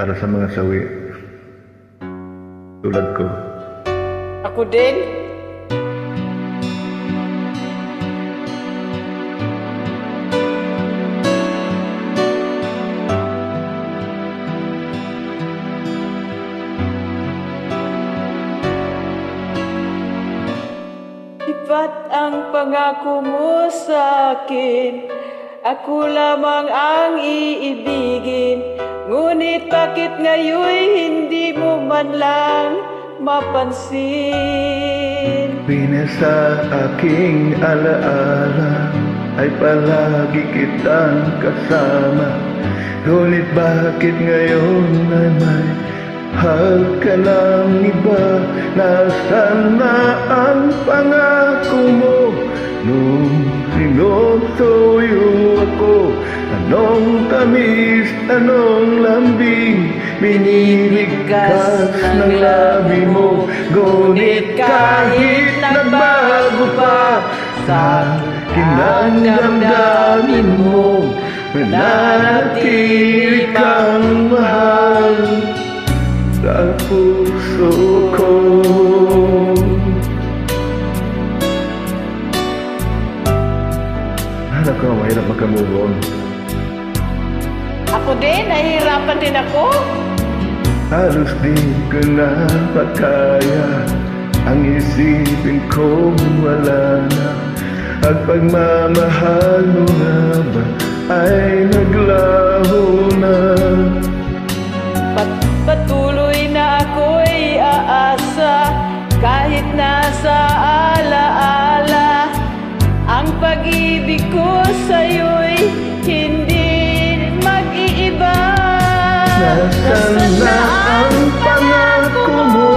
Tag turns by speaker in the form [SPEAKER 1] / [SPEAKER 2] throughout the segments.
[SPEAKER 1] para sa mga sawi tulad ko.
[SPEAKER 2] Ako din. Iba't ang pangako mo sa akin, ako lamang ang iibigin. Ngunit bakit ngayon hindi mo man lang mapansin?
[SPEAKER 1] Pinasa aking alaala ay palagi kitang kasama. Ngunit bakit ngayon ay may mahal ka ng iba? Nasaan na ang pangako mo nung sinusuyo ako? Anong tamis, anong lambing binibigkas ng labi mo? Ngunit kahit nagbago pa sa akin ang damdamin mo, mananatili kang mahal sa puso ko. Hanap ka, mahirap magka-move on.
[SPEAKER 2] Ako din, nahihirapan din ako.
[SPEAKER 1] Halos di ko na makaya ang isipin kong wala na. At pagmamahal mo nga ba ay naglaho na?
[SPEAKER 2] Patuloy na ako'y aasa, kahit nasa alaala. Ang pag-ibig ko sa'yo'y hindi mag-iiba.
[SPEAKER 1] Nasaan na ang pangako mo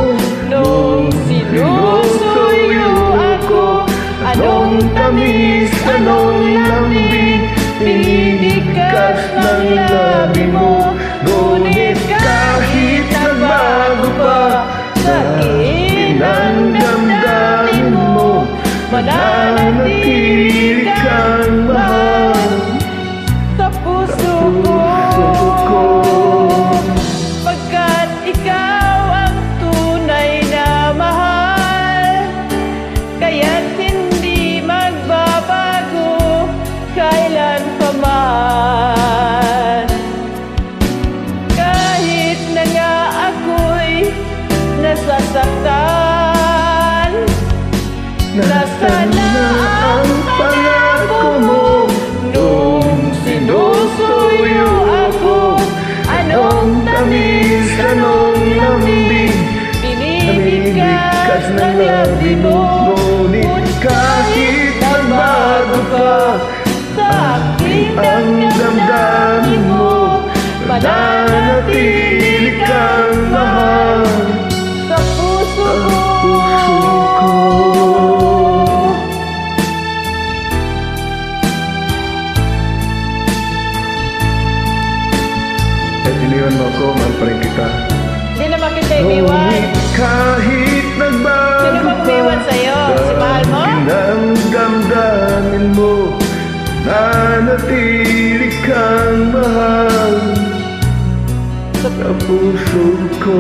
[SPEAKER 2] nung sinusuyo ako? Anong tamis, anong lambing binibigkas ng labi mo? Ngunit kahit nagbago pa sa akin ang damdamin mo, mananatili kang mahal sa puso ko. Pagkat ikaw ang tunay na mahal, kaya't hindi magbabago kailan pa man. Kahit na nga ako'y nasasaktan, nasaan na ang pangako mo nung sinusuyo ako? Anong tamis, anong lambing binibigkas ng labi mo?
[SPEAKER 1] Ngunit kahit nagbago pa
[SPEAKER 2] sa akin ang damdamin mo, mananatili kang mahal sa puso ko.
[SPEAKER 1] Kahit iniwan mo ako, mahal pa rin kita.
[SPEAKER 2] Hindi naman kita iniwan.
[SPEAKER 1] Kahit nagbago
[SPEAKER 2] Sino ba umiwan sa'yo? Si mahal mo?
[SPEAKER 1] ang damdamin mo, nanatili kang mahal sa puso ko.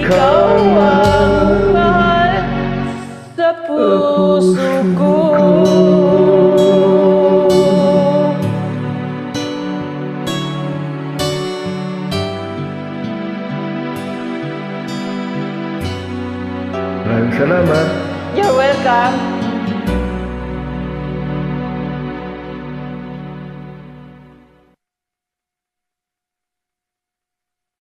[SPEAKER 2] Ikaw ang mahal sa puso ko.
[SPEAKER 1] Maraming salamat.
[SPEAKER 2] You're welcome.